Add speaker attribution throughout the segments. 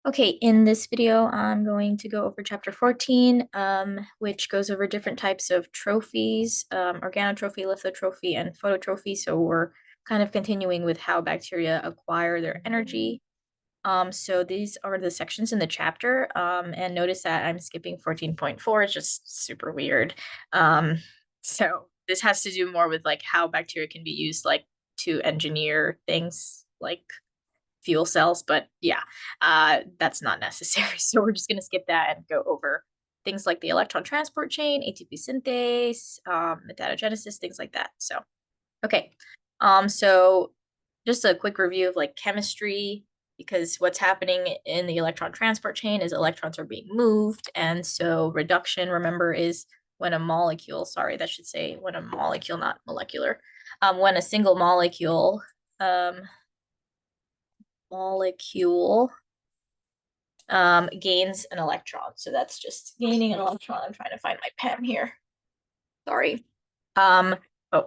Speaker 1: Okay, in this video, I'm going to go over chapter 14, which goes over different types of trophies, organotrophy, lithotrophy, and phototrophy. So we're kind of continuing with how bacteria acquire their energy. So these are the sections in the chapter, and notice that I'm skipping 14.4. It's just super weird. So this has to do more with like how bacteria can be used like to engineer things like fuel cells, but yeah, that's not necessary. So we're just going to skip that and go over things like the electron transport chain, ATP synthase, metagenesis, things like that. So, okay. So just a quick review of like chemistry, because what's happening in the electron transport chain is electrons are being moved. And so reduction, remember, is when a molecule, sorry, that should say when a molecule, not molecular, when a single um, molecule gains an electron. So that's just gaining an electron. I'm trying to find my pen here. Sorry. Oh,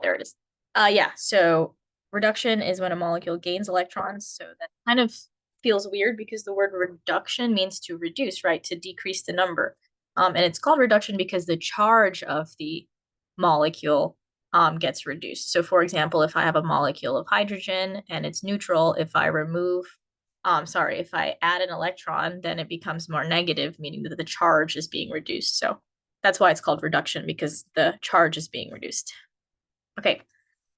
Speaker 1: there it is. Yeah, so reduction is when a molecule gains electrons. So that kind of feels weird because the word reduction means to reduce, right? To decrease the number. And it's called reduction because the charge of the molecule gets reduced. So for example, if I have a molecule of hydrogen and it's neutral, if I if I add an electron, then it becomes more negative, meaning that the charge is being reduced. So that's why it's called reduction, because the charge is being reduced. Okay.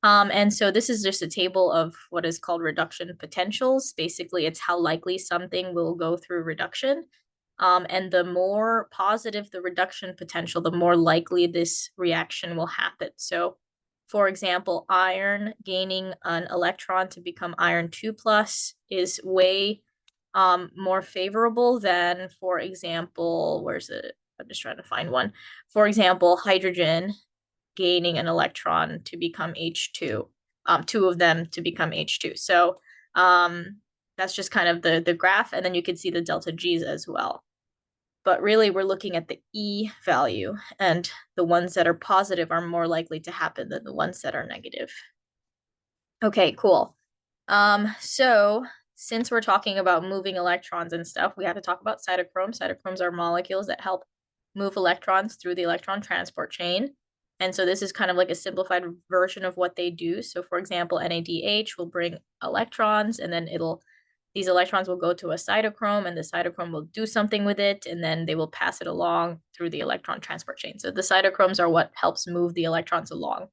Speaker 1: And so this is just a table of what is called reduction potentials. Basically, it's how likely something will go through reduction. And the more positive the reduction potential, the more likely this reaction will happen. So, for example, iron gaining an electron to become iron 2 plus is way more favorable than, for example, where's it? I'm just trying to find one. For example, hydrogen gaining an electron to become H2, two of them to become H2. So that's just kind of the graph, and then you can see the delta G's as well. But really, we're looking at the E value, and the ones that are positive are more likely to happen than the ones that are negative. Okay, cool. So since we're talking about moving electrons and stuff, we have to talk about cytochromes. Cytochromes are molecules that help move electrons through the electron transport chain. And so this is kind of like a simplified version of what they do. So for example, NADH will bring electrons, and then these electrons will go to a cytochrome, and the cytochrome will do something with it, and then they will pass it along through the electron transport chain. So the cytochromes are what helps move the electrons along.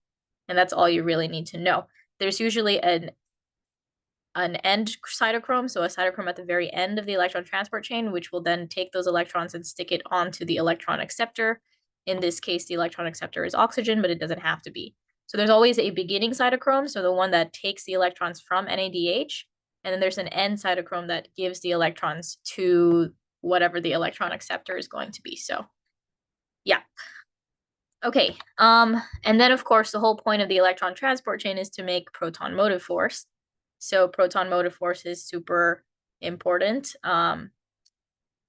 Speaker 1: And that's all you really need to know. There's usually an end cytochrome, so a cytochrome at the very end of the electron transport chain, which will then take those electrons and stick it onto the electron acceptor. In this case, the electron acceptor is oxygen, but it doesn't have to be. So there's always a beginning cytochrome, so the one that takes the electrons from NADH, and then there's an end cytochrome that gives the electrons to whatever the electron acceptor is going to be. So yeah. Okay, and then of course the whole point of the electron transport chain is to make proton motive force. So proton motive force is super important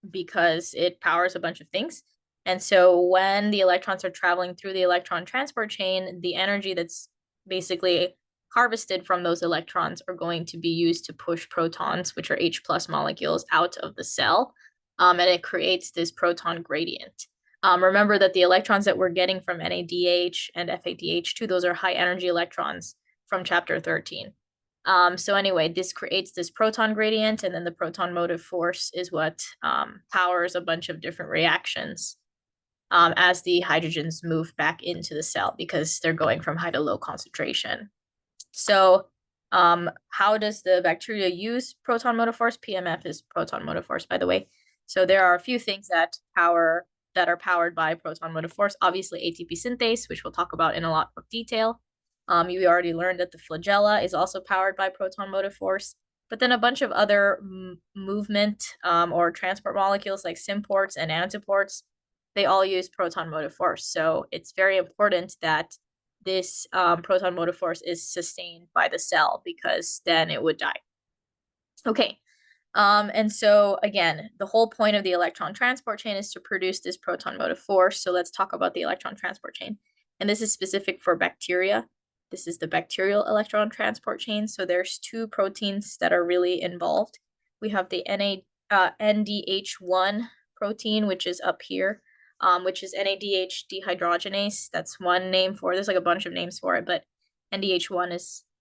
Speaker 1: because it powers a bunch of things. And so when the electrons are traveling through the electron transport chain, the energy that's basically harvested from those electrons are going to be used to push protons, which are H plus molecules, out of the cell. And it creates this proton gradient. Remember that the electrons that we're getting from NADH and FADH2, those are high energy electrons from chapter 13. So anyway, this creates this proton gradient, and then the proton motive force is what powers a bunch of different reactions as the hydrogens move back into the cell because they're going from high to low concentration. So how does the bacteria use proton motive force? PMF is proton motive force, by the way. So there are a few things that are powered by proton motive force. Obviously, ATP synthase, which we'll talk about in a lot of detail. You already learned that the flagella is also powered by proton motive force. But then a bunch of other movement or transport molecules like symports and antiports, they all use proton motive force. So it's very important that this proton motive force is sustained by the cell, because then it would die. Okay. And so again, the whole point of the electron transport chain is to produce this proton motive force. So let's talk about the electron transport chain. And this is specific for bacteria. This is the bacterial electron transport chain. So there's two proteins that are really involved. We have the NDH1 protein, which is up here, which is NADH dehydrogenase. That's one name for it. There's like a bunch of names for it, but NDH1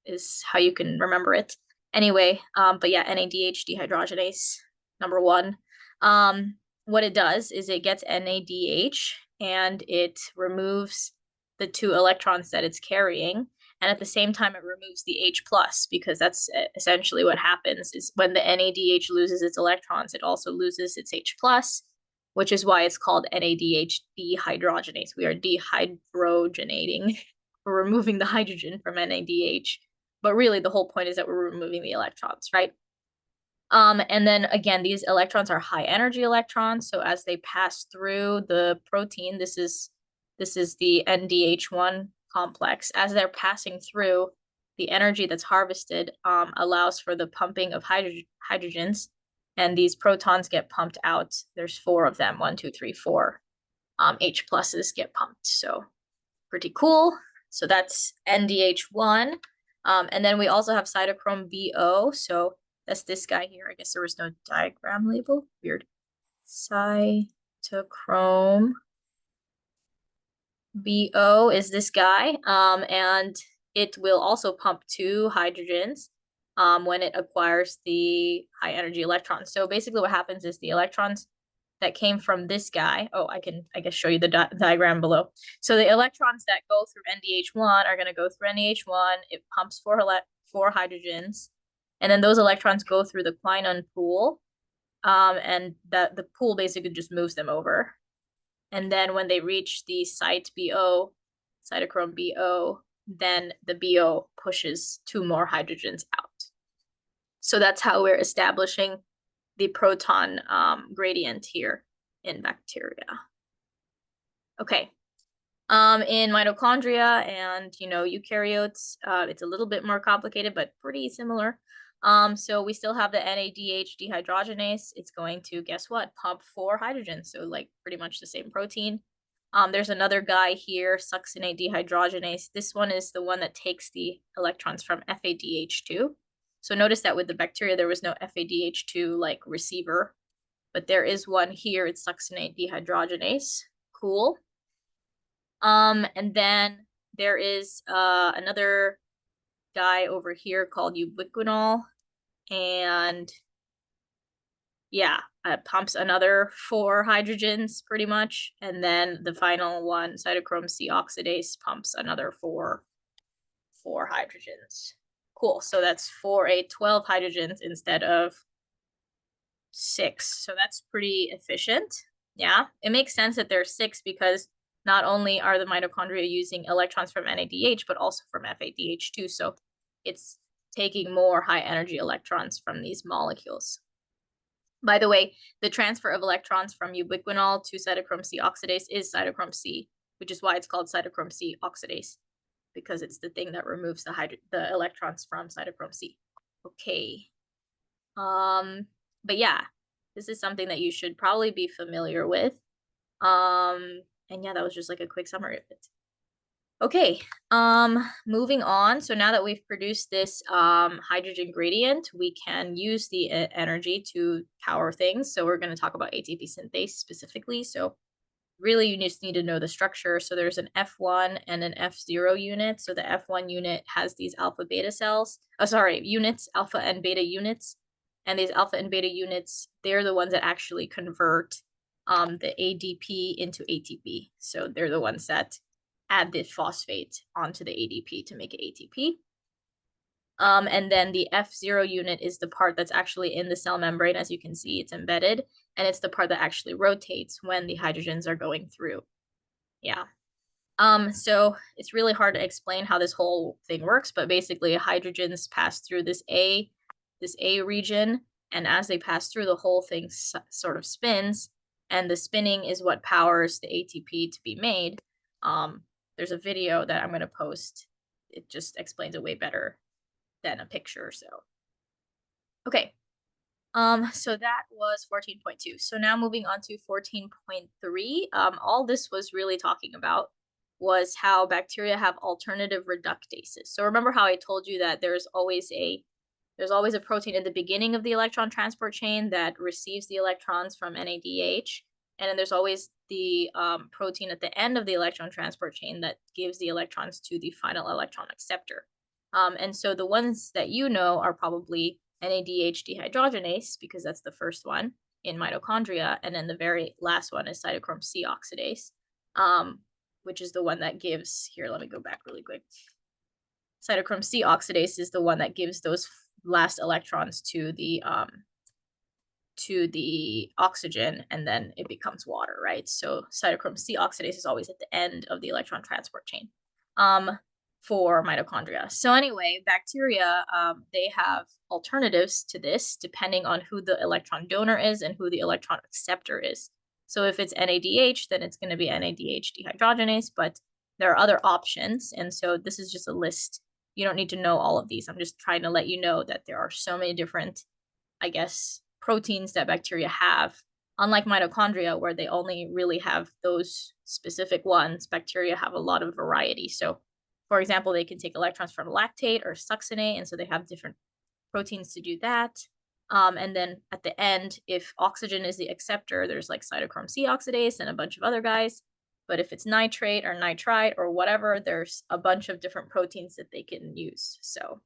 Speaker 1: is how you can remember it. Anyway, but yeah, NADH dehydrogenase, number one. What it does is it gets NADH and it removes the 2 electrons that it's carrying. And at the same time, it removes the H plus, because that's essentially what happens is when the NADH loses its electrons, it also loses its H plus, which is why it's called NADH dehydrogenase. We are dehydrogenating. We're removing the hydrogen from NADH. But really, the whole point is that we're removing the electrons, right? And then again, these electrons are high energy electrons. So as they pass through the protein, this is the NDH1 complex. As they're passing through, the energy that's harvested allows for the pumping of hydrogens, and these protons get pumped out. There's 4 of them, 1, 2, 3, 4. H pluses get pumped. So pretty cool. So that's NDH1. And then we also have cytochrome BO. So that's this guy here. I guess there was no diagram label. Weird. Cytochrome BO is this guy. And it will also pump 2 hydrogens when it acquires the high energy electrons. So basically what happens is the electrons that came from this guy. Oh, I guess show you the diagram below. So the electrons that go through NDH1 are going to go through NDH1. It pumps 4 hydrogens, and then those electrons go through the quinone pool, and the pool basically just moves them over. And then when they reach the cytochrome BO, then the BO pushes 2 more hydrogens out. So that's how we're establishing the proton gradient here in bacteria. Okay. In mitochondria and, eukaryotes, it's a little bit more complicated, but pretty similar. So we still have the NADH dehydrogenase. It's going to, guess what, pump 4 hydrogens. So like pretty much the same protein. There's another guy here, succinate dehydrogenase. This one is the one that takes the electrons from FADH2. So notice that with the bacteria, there was no FADH2 like receiver, but there is one here. It's succinate dehydrogenase. Cool. And then there is another guy over here called ubiquinol, and yeah, it pumps another 4 hydrogens pretty much, and then the final one, cytochrome C oxidase, pumps another 4 hydrogens. Cool. So that's 12 hydrogens instead of 6. So that's pretty efficient. Yeah, it makes sense that there's 6 because not only are the mitochondria using electrons from NADH, but also from FADH2. So it's taking more high energy electrons from these molecules. By the way, the transfer of electrons from ubiquinol to cytochrome C oxidase is cytochrome C, which is why it's called cytochrome C oxidase, because it's the thing that removes the electrons from cytochrome C. Okay. But yeah, this is something that you should probably be familiar with. And yeah, that was just like a quick summary of it. Okay, moving on. So now that we've produced this hydrogen gradient, we can use the energy to power things. So we're going to talk about ATP synthase specifically. So really, you just need to know the structure. So there's an F1 and an F0 unit. So the F1 unit has these alpha beta cells. Units, alpha and beta units. And these alpha and beta units, they're the ones that actually convert the ADP into ATP. So they're the ones that add the phosphate onto the ADP to make it ATP. And then the F0 unit is the part that's actually in the cell membrane. As you can see, it's embedded, and it's the part that actually rotates when the hydrogens are going through. Yeah. So it's really hard to explain how this whole thing works, but basically hydrogens pass through this A region, and as they pass through, the whole thing sort of spins, and the spinning is what powers the ATP to be made. There's a video that I'm going to post. It just explains it way better than a picture. So, okay. So that was 14.2. So now moving on to 14.3. All this was really talking about was how bacteria have alternative reductases. So remember how I told you that there's always a there's always a protein at the beginning of the electron transport chain that receives the electrons from NADH. And then there's always the protein at the end of the electron transport chain that gives the electrons to the final electron acceptor. And so the ones that you know are probably NADH dehydrogenase, because that's the first one in mitochondria. And then the very last one is cytochrome C oxidase, which is the one that gives, here, let me go back really quick. Cytochrome C oxidase is the one that gives those last electrons to the oxygen, and then it becomes water, right? So cytochrome C oxidase is always at the end of the electron transport chain for mitochondria. So anyway, bacteria, they have alternatives to this depending on who the electron donor is and who the electron acceptor is. So if it's NADH, then it's going to be NADH dehydrogenase, but there are other options. And so this is just a list. You don't need to know all of these. I'm just trying to let you know that there are so many different, I guess, proteins that bacteria have. Unlike mitochondria, where they only really have those specific ones, bacteria have a lot of variety. So, for example, they can take electrons from lactate or succinate, and so they have different proteins to do that. And then at the end, if oxygen is the acceptor, there's like cytochrome C oxidase and a bunch of other guys. But if it's nitrate or nitrite or whatever, there's a bunch of different proteins that they can use. So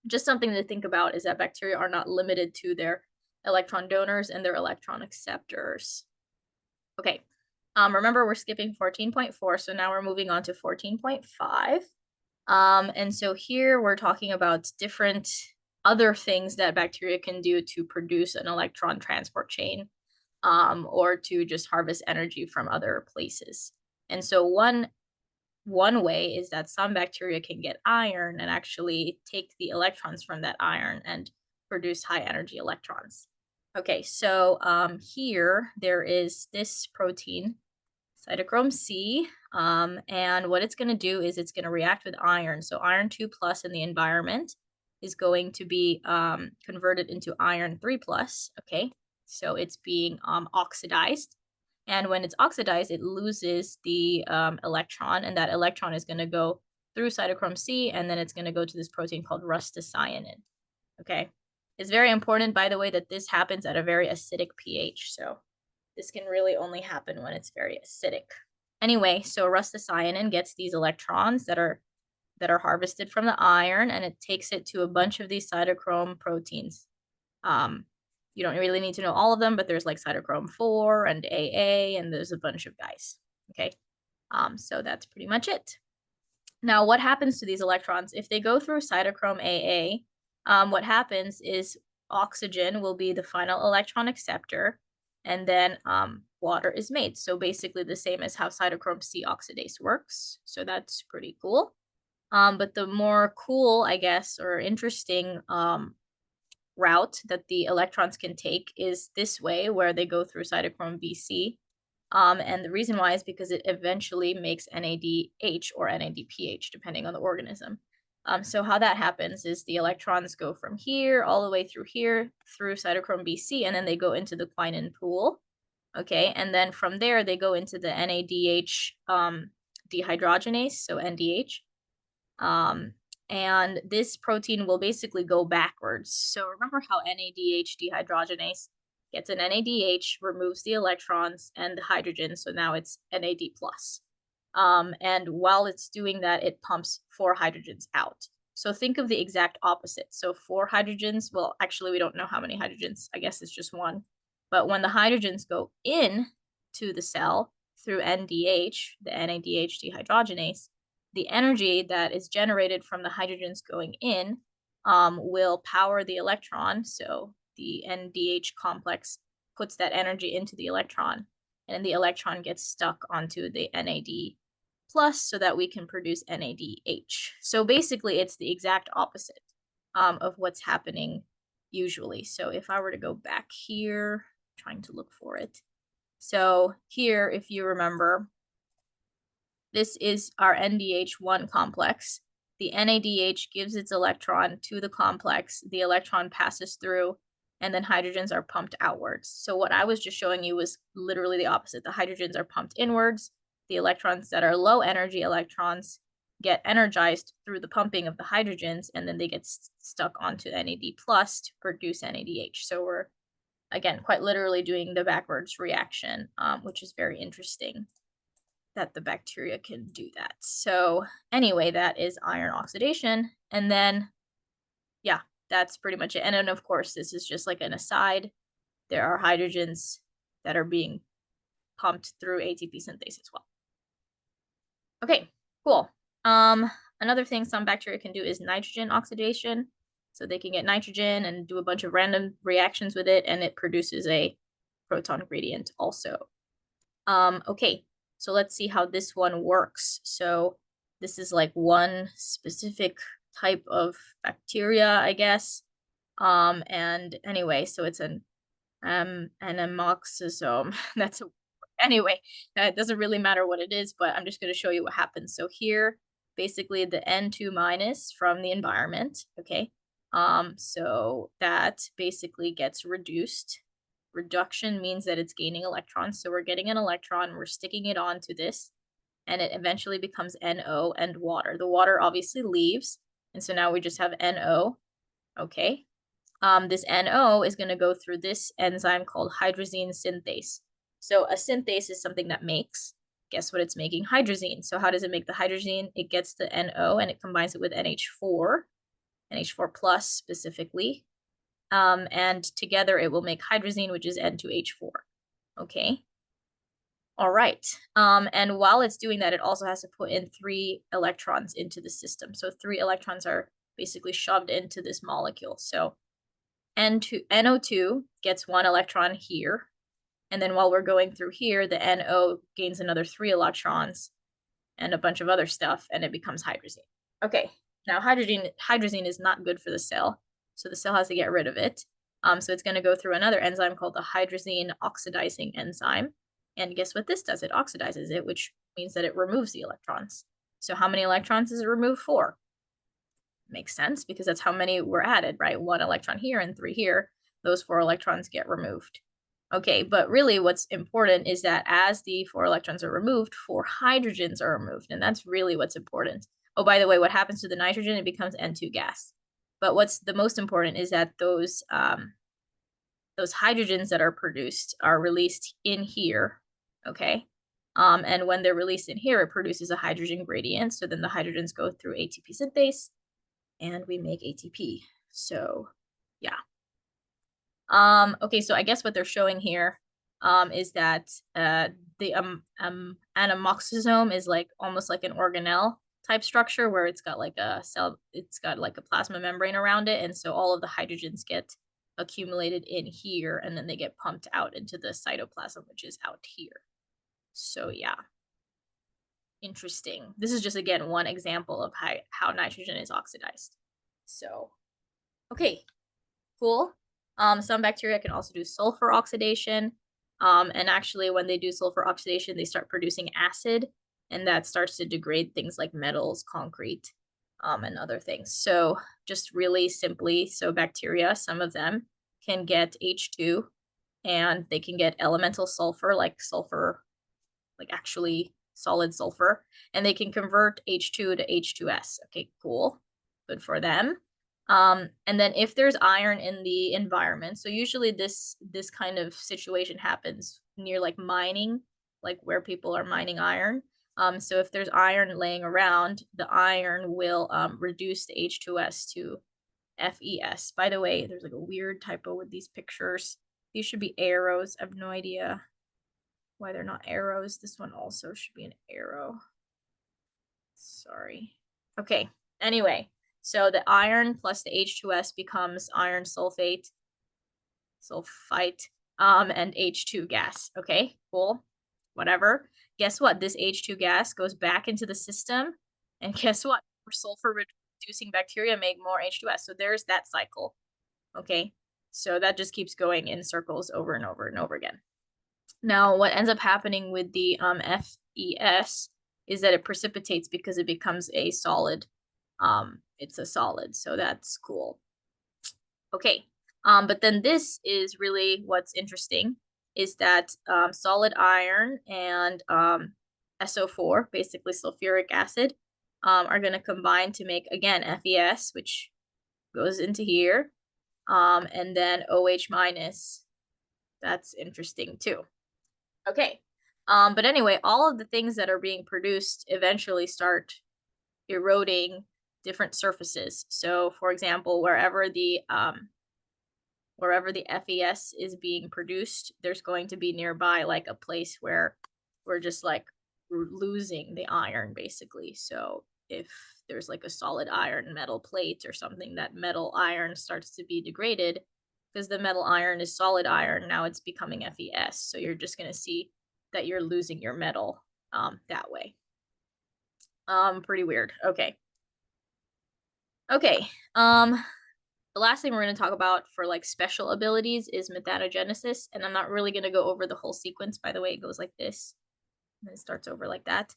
Speaker 1: just something to think about is that bacteria are not limited to their electron donors and their electron acceptors. Okay, remember we're skipping 14.4, so now we're moving on to 14.5. And so here we're talking about different other things that bacteria can do to produce an electron transport chain, or to just harvest energy from other places. And so one way is that some bacteria can get iron and actually take the electrons from that iron and produce high energy electrons. Okay, so here there is this protein, cytochrome C, and what it's going to do is it's going to react with iron. So iron 2 plus in the environment is going to be converted into iron 3 plus. Okay, so it's being oxidized. And when it's oxidized, it loses the electron, and that electron is going to go through cytochrome C, and then it's going to go to this protein called rustacyanin. Okay, it's very important, by the way, that this happens at a very acidic pH. So this can really only happen when it's very acidic. Anyway, so rustacyanin gets these electrons that are harvested from the iron, and it takes it to a bunch of these cytochrome proteins. You don't really need to know all of them, but there's like cytochrome 4 and AA, and there's a bunch of guys. Okay, so that's pretty much it. Now, what happens to these electrons if they go through cytochrome AA? What happens is oxygen will be the final electron acceptor, and then water is made. So basically the same as how cytochrome C oxidase works. So that's pretty cool. But the more cool, I guess, or interesting route that the electrons can take is this way, where they go through cytochrome BC. And the reason why is because it eventually makes NADH or NADPH, depending on the organism. So how that happens is the electrons go from here all the way through here through cytochrome BC, and then they go into the quinine pool. Okay, and then from there they go into the NADH dehydrogenase, so NDH. And this protein will basically go backwards. So remember how NADH dehydrogenase gets an NADH, removes the electrons and the hydrogen, so now it's NAD+. And while it's doing that, it pumps 4 hydrogens out. So think of the exact opposite. So 4 hydrogens, well, actually, we don't know how many hydrogens. I guess it's just 1. But when the hydrogens go in to the cell through NDH, the NADH dehydrogenase, the energy that is generated from the hydrogens going in will power the electron. So the NDH complex puts that energy into the electron, and the electron gets stuck onto the NAD plus so that we can produce NADH. So basically, it's the exact opposite of what's happening usually. So if I were to go back here, trying to look for it. So here, if you remember, this is our NDH1 complex. The NADH gives its electron to the complex. The electron passes through, and then hydrogens are pumped outwards. So what I was just showing you was literally the opposite. The hydrogens are pumped inwards. The electrons that are low energy electrons get energized through the pumping of the hydrogens, and then they get stuck onto NAD plus to produce NADH. So we're, again, quite literally doing the backwards reaction, which is very interesting that the bacteria can do that. So anyway, that is iron oxidation. And then, yeah, that's pretty much it. And then, of course, this is just like an aside. There are hydrogens that are being pumped through ATP synthase as well. Okay, cool. Another thing some bacteria can do is nitrogen oxidation. So they can get nitrogen and do a bunch of random reactions with it, and it produces a proton gradient also. Okay, so let's see how this one works. So this is like one specific type of bacteria, I guess. And anyway, so it's an amoxosome. That's a anyway, it doesn't really matter what it is, but I'm just going to show you what happens. So here, basically the N2 minus from the environment, okay? So that basically gets reduced. Reduction means that it's gaining electrons. So we're getting an electron, we're sticking it onto this, and it eventually becomes NO and water. The water obviously leaves, and so now we just have NO, okay? This NO is going to go through this enzyme called hydrazine synthase. So a synthase is something that makes, guess what it's making? Hydrazine. So how does it make the hydrazine? It gets the NO and it combines it with NH4 plus specifically. And together it will make hydrazine, which is N2H4. Okay. All right. And while it's doing that, it also has to put in 3 electrons into the system. So 3 electrons are basically shoved into this molecule. So NO2 gets 1 electron here. And then while we're going through here, the NO gains another 3 electrons and a bunch of other stuff, and it becomes hydrazine. Okay, now hydrazine is not good for the cell, so the cell has to get rid of it. So it's going to go through another enzyme called the hydrazine oxidizing enzyme. And guess what this does? It oxidizes it, which means that it removes the electrons. So how many electrons does it remove? 4. Makes sense, because that's how many were added, right? 1 electron here and 3 here. Those 4 electrons get removed. Okay, but really what's important is that as the 4 electrons are removed, 4 hydrogens are removed, and that's really what's important. Oh, by the way, what happens to the nitrogen? It becomes N2 gas. But what's the most important is that those hydrogens that are produced are released in here, okay? And when they're released in here, it produces a hydrogen gradient, so then the hydrogens go through ATP synthase, and we make ATP. So, yeah. Okay, so I guess what they're showing here is that the anamoxosome is like almost like an organelle type structure where it's got like a cell, it's got like a plasma membrane around it, and so all of the hydrogens get accumulated in here, and then they get pumped out into the cytoplasm, which is out here. So yeah, interesting. This is just, again, one example of how nitrogen is oxidized. So, okay, cool. Some bacteria can also do sulfur oxidation. And actually, when they do sulfur oxidation, they start producing acid, and that starts to degrade things like metals, concrete, and other things. So just really simply, so bacteria, some of them can get H2, and they can get elemental sulfur, like actually solid sulfur, and they can convert H2 to H2S. Okay, cool. Good for them. And then if there's iron in the environment, so usually this kind of situation happens near like mining, like where people are mining iron. So if there's iron laying around, the iron will reduce the H2S to FeS. By the way, there's like a weird typo with these pictures. These should be arrows. I have no idea why they're not arrows. This one also should be an arrow. Sorry. Okay, anyway. So the iron plus the H2S becomes iron sulfite, and H2 gas. Okay, cool, whatever. Guess what? This H2 gas goes back into the system, and guess what? Sulfur reducing bacteria make more H2S. So there's that cycle. Okay, so that just keeps going in circles over and over and over again. Now, what ends up happening with the FeS is that it precipitates because it becomes a solid. It's a solid, so that's cool. Okay, but then this is really what's interesting, is that solid iron and SO4, basically sulfuric acid, are going to combine to make, again, FeS, which goes into here, and then OH minus. That's interesting too. Okay, but anyway, all of the things that are being produced eventually start eroding different surfaces. So, for example, wherever the FeS is being produced, there's going to be nearby like a place where we're just like losing the iron basically. So if there's like a solid iron metal plate or something, that metal iron starts to be degraded because the metal iron is solid iron. Now it's becoming FeS. So you're just going to see that you're losing your metal that way. Pretty weird. Okay. Okay. The last thing we're going to talk about for like special abilities is methanogenesis, and I'm not really going to go over the whole sequence. By the way, it goes like this, and it starts over like that.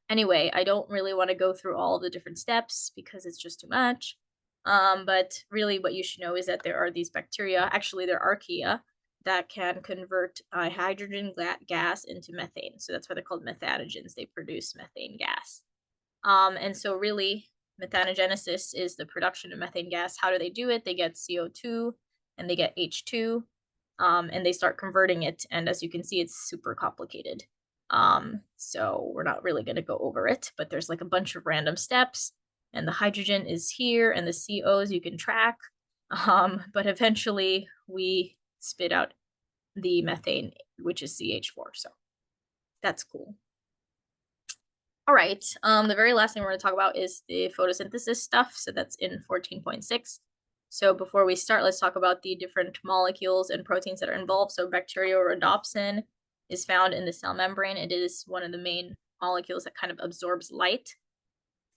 Speaker 1: Anyway, I don't really want to go through all the different steps because it's just too much. But really what you should know is that there are these bacteria, actually there are archaea, that can convert hydrogen gas into methane. So that's why they're called methanogens. They produce methane gas. And so really methanogenesis is the production of methane gas. How do they do it? They get CO2 and they get H2, and they start converting it. And as you can see, it's super complicated. So we're not really going to go over it, but there's like a bunch of random steps, and the hydrogen is here and the COs you can track. But eventually we spit out the methane, which is CH4. So that's cool. All right, the very last thing we're going to talk about is the photosynthesis stuff. So that's in 14.6. So before we start, let's talk about the different molecules and proteins that are involved. So bacteriorhodopsin is found in the cell membrane. It is one of the main molecules that kind of absorbs light.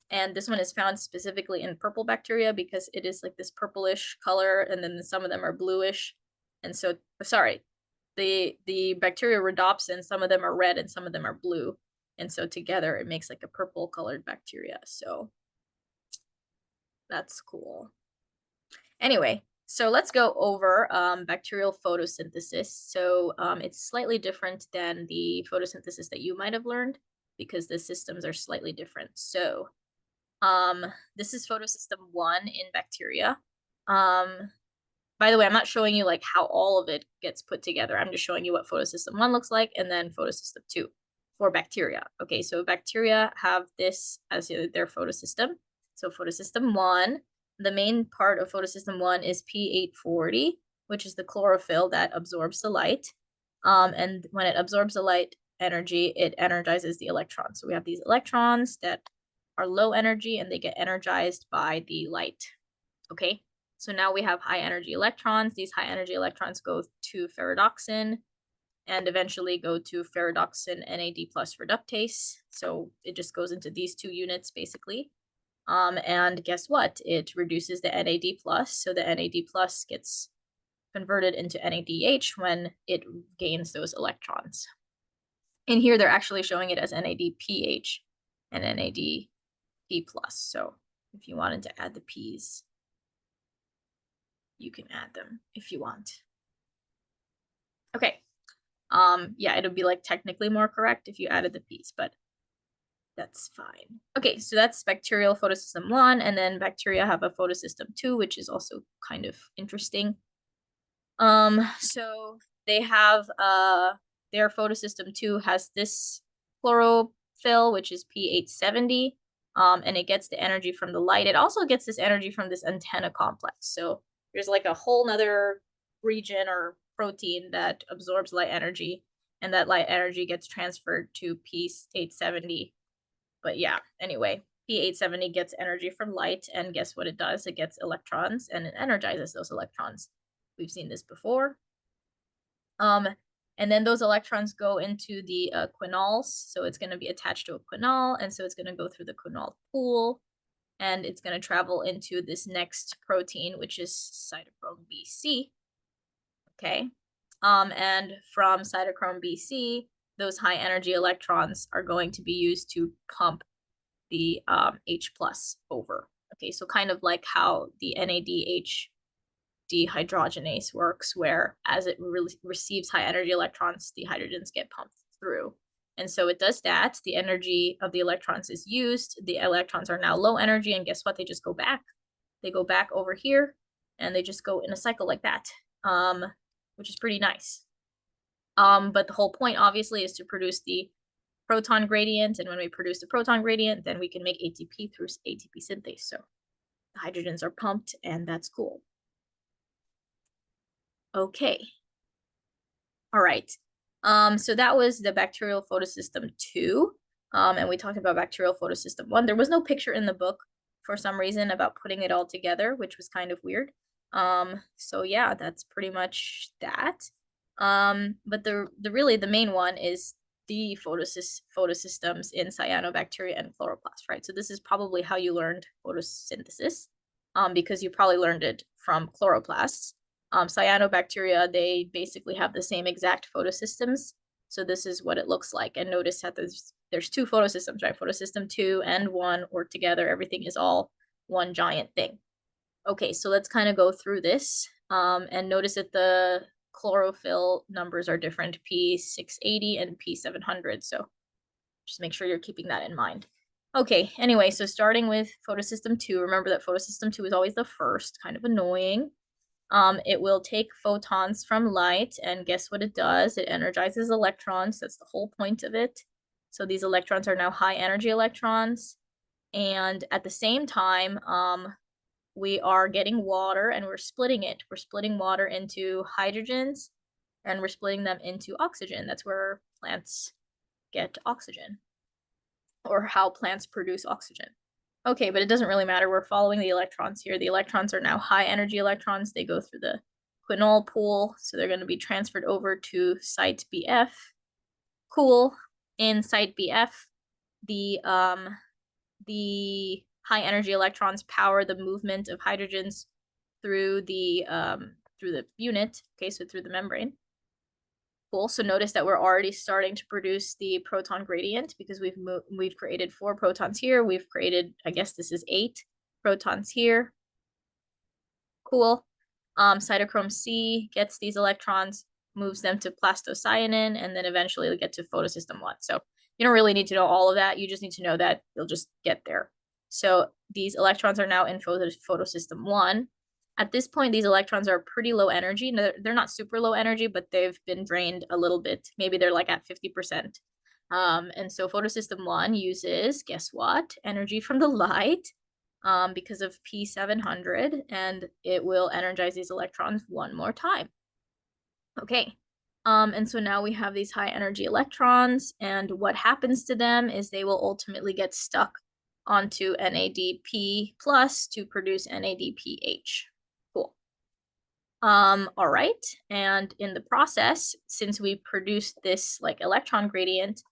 Speaker 1: And this one is found specifically in purple bacteria because it is like this purplish color, and then some of them are bluish. And so, sorry, the bacteriorhodopsin, some of them are red and some of them are blue. And so together it makes like a purple colored bacteria. So that's cool. Anyway, so let's go over bacterial photosynthesis. So it's slightly different than the photosynthesis that you might have learned because the systems are slightly different. So this is photosystem 1 in bacteria. By the way, I'm not showing you like how all of it gets put together. I'm just showing you what photosystem 1 looks like and then photosystem 2 for bacteria. Okay, so bacteria have this as their photosystem. So photosystem 1, the main part of photosystem 1 is P840, which is the chlorophyll that absorbs the light. And when it absorbs the light energy, it energizes the electrons. So we have these electrons that are low energy and they get energized by the light. Okay, so now we have high energy electrons. These high energy electrons go to ferredoxin and eventually go to ferredoxin NAD plus reductase. So it just goes into these two units basically. And guess what? It reduces the NAD plus. So the NAD plus gets converted into NADH when it gains those electrons. In here, they're actually showing it as NADPH and NADP plus. So if you wanted to add the P's, you can add them if you want. Okay. Yeah, it'll be like technically more correct if you added the P's, but that's fine. Okay, so that's bacterial photosystem 1, and then bacteria have a photosystem 2, which is also kind of interesting. So they have their photosystem 2 has this chlorophyll, which is P870, and it gets the energy from the light. It also gets this energy from this antenna complex. So there's like a whole nother region or protein that absorbs light energy, and that light energy gets transferred to P870. But yeah, anyway, P870 gets energy from light, and guess what it does? It gets electrons, and it energizes those electrons. We've seen this before. And then those electrons go into the quinols. So it's going to be attached to a quinol, and so it's going to go through the quinol pool, and it's going to travel into this next protein, which is cytochrome BC. Okay. And from cytochrome BC, those high energy electrons are going to be used to pump the H plus over. Okay, so kind of like how the NADH dehydrogenase works, where as it receives high energy electrons, the hydrogens get pumped through. And so it does that. The energy of the electrons is used. The electrons are now low energy, and guess what? They just go back. They go back over here, and they just go in a cycle like that, which is pretty nice. But the whole point, obviously, is to produce the proton gradient, and when we produce the proton gradient, then we can make ATP through ATP synthase. So the hydrogens are pumped, and that's cool. Okay. All right. So that was the bacterial photosystem 2. And we talked about bacterial photosystem 1. There was no picture in the book for some reason about putting it all together, which was kind of weird. So yeah, that's pretty much that. But really the main one is the photosystems in cyanobacteria and chloroplasts, right? So this is probably how you learned photosynthesis, because you probably learned it from chloroplasts. Cyanobacteria, they basically have the same exact photosystems. So this is what it looks like. And notice that there's two photosystems, right? Photosystem 2 and 1 work together. Everything is all one giant thing. Okay, so let's kind of go through this. And notice that the chlorophyll numbers are different, P680 and P700. So just make sure you're keeping that in mind. Okay, anyway, so starting with photosystem 2, remember that photosystem 2 is always the first, kind of annoying. It will take photons from light, and guess what it does? It energizes electrons. That's the whole point of it. So these electrons are now high energy electrons. And at the same time, we are getting water and we're splitting it. We're splitting water into hydrogens and we're splitting them into oxygen. That's where plants get oxygen, or how plants produce oxygen. Okay, but it doesn't really matter. We're following the electrons here. The electrons are now high energy electrons. They go through the quinol pool, so they're going to be transferred over to site BF. Cool. In site BF, the high energy electrons power the movement of hydrogens through the unit. Okay, so through the membrane. Cool. So notice that we're already starting to produce the proton gradient because we've created 4 protons here. We've created, I guess this is 8 protons here. Cool. Cytochrome C gets these electrons, moves them to plastocyanin, and then eventually we get to photosystem 1. So you don't really need to know all of that. You just need to know that you'll just get there. So these electrons are now in photosystem 1. At this point, these electrons are pretty low energy. They're not super low energy, but they've been drained a little bit. Maybe they're like at 50%. And so photosystem 1 uses, guess what? Energy from the light, because of P700, and it will energize these electrons one more time. Okay. And so now we have these high energy electrons, and what happens to them is they will ultimately get stuck onto NADP plus to produce NADPH. Cool. All right, and in the process, since we produced this like electron gradient,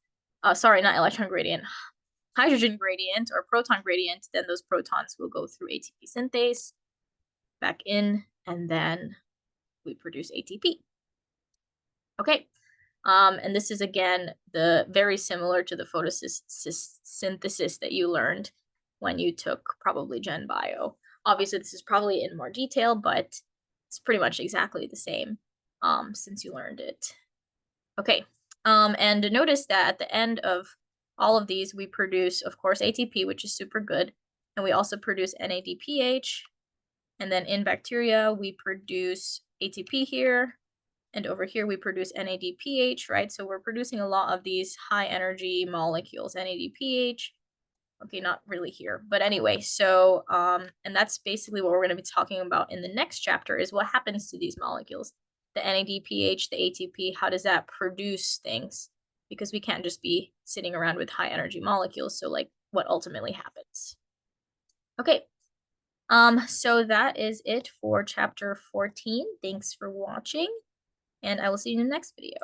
Speaker 1: sorry, not electron gradient, hydrogen gradient or proton gradient, then those protons will go through ATP synthase back in, and then we produce ATP. Okay, and this is again very similar to the photosynthesis that you learned when you took probably Gen Bio. Obviously, this is probably in more detail, but it's pretty much exactly the same since you learned it. Okay, and notice that at the end of all of these, we produce, of course, ATP, which is super good, and we also produce NADPH, and then in bacteria, we produce ATP here, and over here we produce NADPH, right? So we're producing a lot of these high energy molecules, NADPH. Okay, not really here, but anyway, so, and that's basically what we're going to be talking about in the next chapter is what happens to these molecules. The NADPH, the ATP, how does that produce things? Because we can't just be sitting around with high energy molecules, so like what ultimately happens. Okay, so that is it for chapter 14. Thanks for watching, and I will see you in the next video.